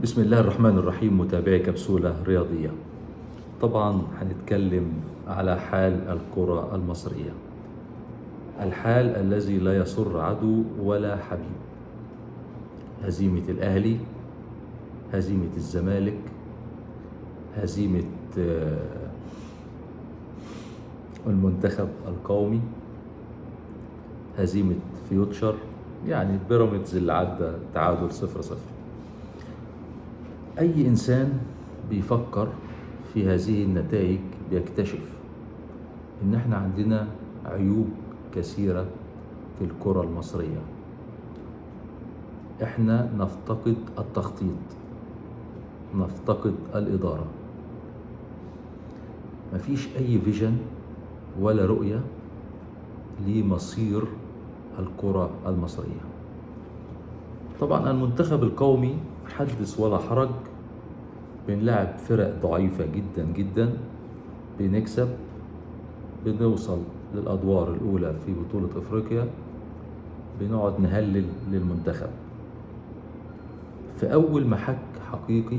بسم الله الرحمن الرحيم. متابعي كبسولة رياضية، طبعا هنتكلم على حال الكرة المصرية، الحال الذي لا يسر عدو ولا حبيب. هزيمة الأهلي، هزيمة الزمالك، هزيمة المنتخب القومي، هزيمة فيوتشر، يعني بيراميدز اللي عدى تعادل 0-0. أي إنسان بيفكر في هذه النتائج بيكتشف إن إحنا عندنا عيوب كثيرة في الكرة المصرية. إحنا نفتقد التخطيط، نفتقد الإدارة، مفيش أي فيجن ولا رؤية لمصير الكرة المصرية. طبعا المنتخب القومي حدث ولا حرج، بنلعب فرق ضعيفة جدا جدا، بنكسب، بنوصل للأدوار الأولى في بطولة أفريقيا، بنقعد نهلل للمنتخب. في أول محك حقيقي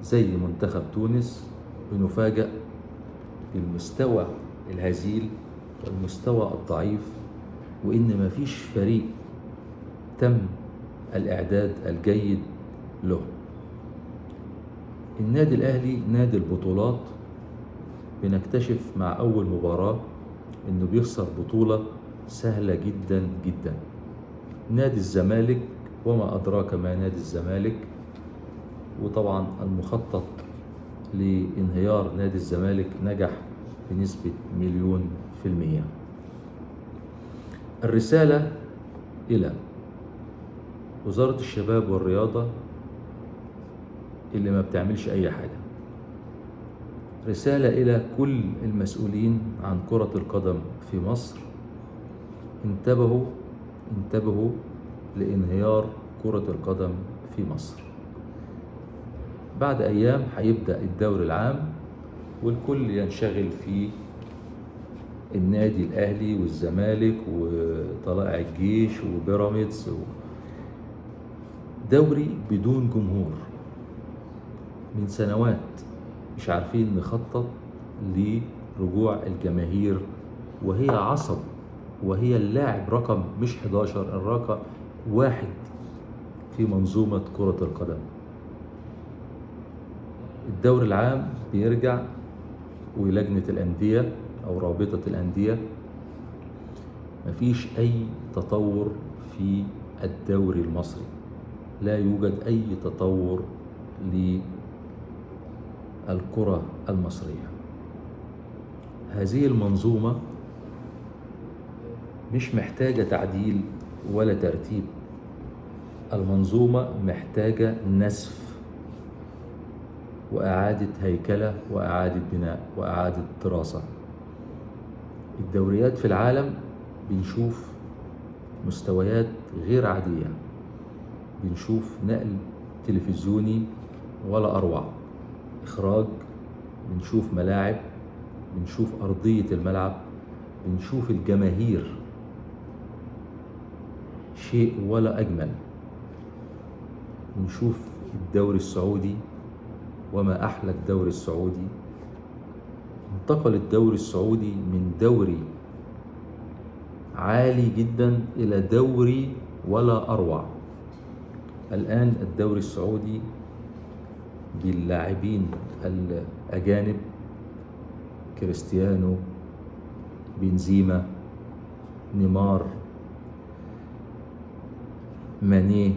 زي منتخب تونس بنفاجأ بالمستوى الهزيل والمستوى الضعيف، وإن مفيش فريق تم الإعداد الجيد له. النادي الأهلي نادي البطولات، بنكتشف مع أول مباراة إنه بيخسر بطولة سهلة جدا جدا. نادي الزمالك، وما أدراك ما نادي الزمالك، وطبعا المخطط لانهيار نادي الزمالك نجح بنسبة 1,000,000%. الرسالة إلى وزارة الشباب والرياضة اللي ما بتعملش أي حاجة، رسالة إلى كل المسؤولين عن كرة القدم في مصر: انتبهوا انتبهوا لانهيار كرة القدم في مصر. بعد أيام هيبدأ الدوري العام، والكل ينشغل في النادي الأهلي والزمالك وطلائع الجيش وبيراميدز، دوري بدون جمهور من سنوات. مش عارفين نخطط لرجوع الجماهير، وهي عصب، وهي اللاعب رقم مش 11، الرقم 1 في منظومة كرة القدم. الدوري العام بيرجع، ولجنة الأندية أو رابطة الأندية مفيش أي تطور في الدوري المصري، لا يوجد أي تطور للكرة المصرية. هذه المنظومة مش محتاجة تعديل ولا ترتيب، المنظومة محتاجة نسف وإعادة هيكلة وإعادة بناء وإعادة دراسة. الدوريات في العالم بنشوف مستويات غير عادية، بنشوف نقل تلفزيوني ولا أروع، إخراج، بنشوف ملاعب، بنشوف أرضية الملعب، بنشوف الجماهير، شيء ولا أجمل. بنشوف الدوري السعودي، وما أحلى الدوري السعودي. انتقل الدوري السعودي من دوري عالي جدا إلى دوري ولا أروع. الآن الدوري السعودي باللاعبين الأجانب: كريستيانو، بنزيما، نيمار، ماني،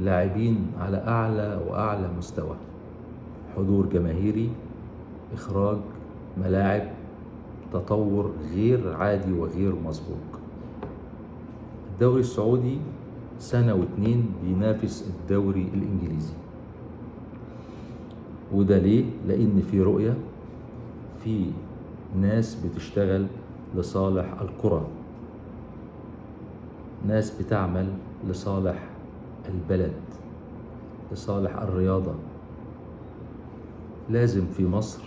لاعبين على أعلى وأعلى مستوى، حضور جماهيري، إخراج، ملاعب، تطور غير عادي وغير مسبوق. الدوري السعودي سنة و2 بينافس الدوري الإنجليزي، وده ليه؟ لأن في رؤية، في ناس بتشتغل لصالح الكرة، ناس بتعمل لصالح البلد، لصالح الرياضة. لازم في مصر،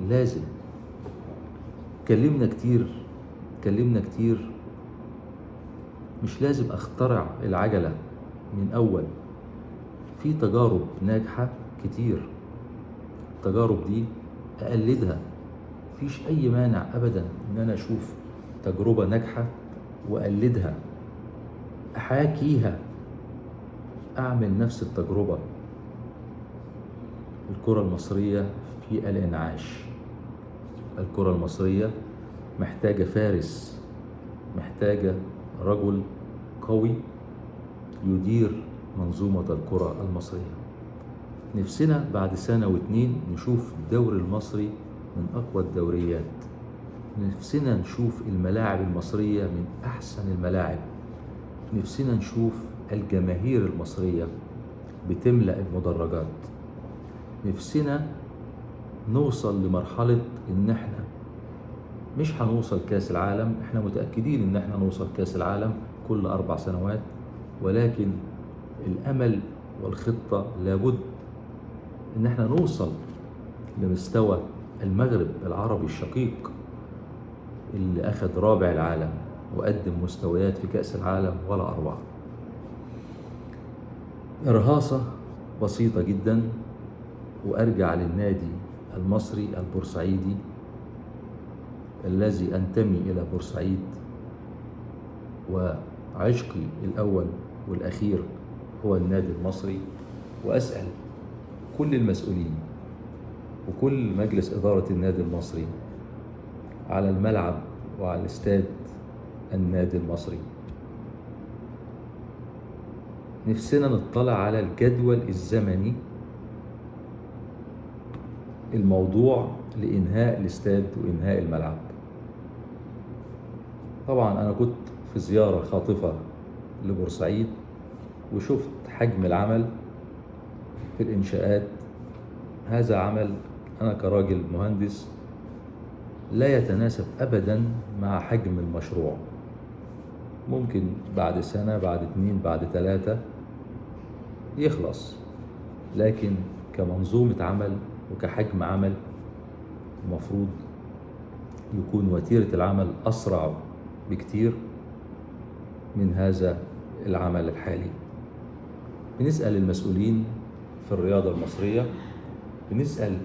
لازم اتكلمنا كتير، مش لازم اخترع العجلة من أول. في تجارب ناجحة كتير، التجارب دي أقلدها. مفيش أي مانع أبدا إن أنا أشوف تجربة ناجحة وأقلدها، أحاكيها، أعمل نفس التجربة. الكرة المصرية في الإنعاش، الكرة المصرية محتاجة فارس، محتاجة رجل قوي يدير منظومة الكرة المصرية. نفسنا بعد سنة واتنين نشوف الدوري المصري من أقوى الدوريات، نفسنا نشوف الملاعب المصرية من أحسن الملاعب، نفسنا نشوف الجماهير المصرية بتملأ المدرجات، نفسنا نوصل لمرحلة إن احنا مش هنوصل كاس العالم، احنا متأكدين إن احنا نوصل كاس العالم كل 4 سنوات، ولكن الأمل والخطة لابد إن احنا نوصل لمستوى المغرب العربي الشقيق اللي أخذ رابع العالم وقدم مستويات في كأس العالم ولا أروع. إرهاصة بسيطة جدا وأرجع للنادي المصري البورسعيدي الذي أنتمي إلى بورسعيد، وعشقي الأول والأخير هو النادي المصري، وأسأل كل المسؤولين وكل مجلس إدارة النادي المصري على الملعب وعلى استاد النادي المصري، نفسنا نطلع على الجدول الزمني الموضوع لإنهاء الاستاد وإنهاء الملعب. طبعا أنا كنت في زيارة خاطفة لبورسعيد وشفت حجم العمل في الإنشاءات. هذا عمل أنا كراجل مهندس لا يتناسب أبدا مع حجم المشروع. ممكن بعد سنة، بعد 2، بعد 3 يخلص، لكن كمنظومة عمل وكحجم عمل المفروض يكون وتيرة العمل أسرع بكتير من هذا العمل الحالي. بنسأل المسؤولين في الرياضة المصرية، بنسأل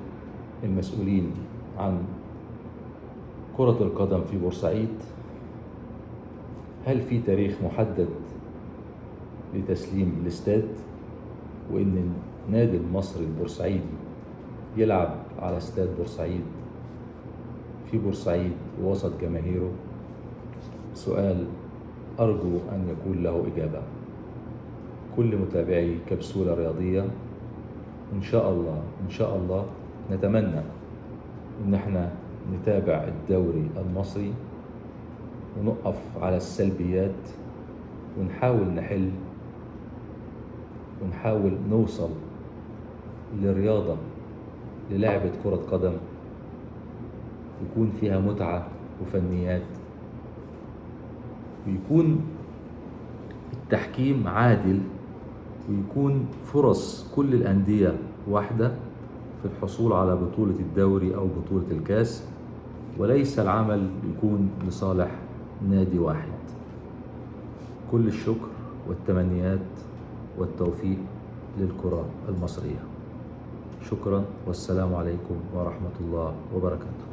المسؤولين عن كرة القدم في بورسعيد، هل في تاريخ محدد لتسليم الاستاد، وإن النادي المصري البورسعيدي يلعب على استاد بورسعيد في بورسعيد ووسط جماهيره؟ سؤال أرجو أن يكون له إجابة. كل متابعي كبسولة رياضية إن شاء الله إن شاء الله نتمنى إن احنا نتابع الدوري المصري ونقف على السلبيات ونحاول نحل ونحاول نوصل لرياضة، للعبة كرة قدم يكون فيها متعة وفنيات، ويكون التحكيم عادل، ويكون فرص كل الأندية واحدة في الحصول على بطولة الدوري أو بطولة الكاس، وليس العمل يكون لصالح نادي واحد. كل الشكر والتمنيات والتوفيق للكرة المصرية. شكرا والسلام عليكم ورحمة الله وبركاته.